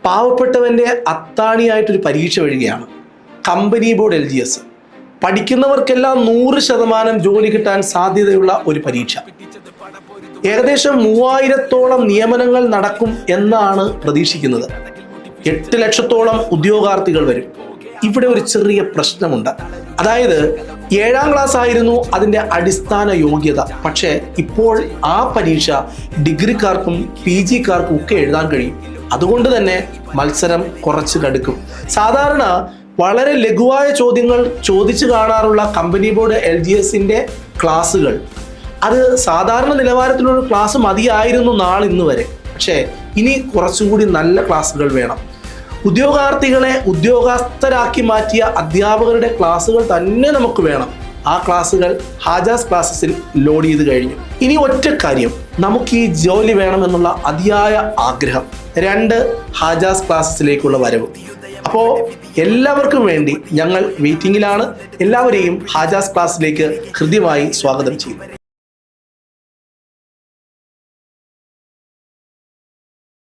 പാവപ്പെട്ടവൻ്റെ അത്താണിയായിട്ടൊരു പരീക്ഷ വരികയാണ്. Company board LGS. പഠിക്കുന്നവർക്കെല്ലാം 100% ജോലി കിട്ടാൻ സാധ്യതയുള്ള ഒരു പരീക്ഷ. ഏകദേശം 3000-ഓളം നിയമനങ്ങൾ നടക്കും എന്നാണ് പ്രതീക്ഷിക്കുന്നത്. 8 ലക്ഷത്തോളം ഉദ്യോഗാർത്ഥികൾ വരും. ഇവിടെ ഒരു ചെറിയ പ്രശ്നമുണ്ട്. അതായത് 7ാം ക്ലാസ് ആയിരുന്നു അതിൻ്റെ അടിസ്ഥാന യോഗ്യത. പക്ഷേ ഇപ്പോൾ ആ പരീക്ഷ ഡിഗ്രിക്കാർക്കും PGക്കാർക്കും ഒക്കെ എഴുതാൻ കഴിയും. അതുകൊണ്ട് തന്നെ മത്സരം കുറച്ച് കടുക്കും. സാധാരണ വളരെ ലഘുവായ ചോദ്യങ്ങൾ ചോദിച്ചു കാണാറുള്ള കമ്പനി ബോർഡ് LGSന്റെ ക്ലാസ്സുകൾ, അത് സാധാരണ നിലവാരത്തിലുള്ള ക്ലാസ് മതിയായിരുന്നു ഇന്ന് വരെ. പക്ഷേ ഇനി കുറച്ചുകൂടി നല്ല ക്ലാസ്സുകൾ വേണം. ഉദ്യോഗാർത്ഥികളെ ഉദ്യോഗസ്ഥരാക്കി മാറ്റിയ അധ്യാപകരുടെ ക്ലാസ്സുകൾ തന്നെ നമുക്ക് വേണം. ആ ക്ലാസ്സുകൾ ഹാജാസ് ക്ലാസ്സസിൽ ലോഡ് ചെയ്ത് കഴിഞ്ഞു. ഇനി ഒറ്റ കാര്യം, നമുക്ക് ഈ ജോലി വേണമെന്നുള്ള അതിയായ ആഗ്രഹം. 2 ഹാജാസ് ക്ലാസ്സസിലേക്കുള്ള വരവ്. അപ്പോൾ എല്ലാവർക്കും വേണ്ടി ഞങ്ങൾ വെയിറ്റിംഗിലാണ്. എല്ലാവരെയും ഹാജാസ് ക്ലാസ്സിലേക്ക് ഹൃദ്യമായി സ്വാഗതം ചെയ്യും.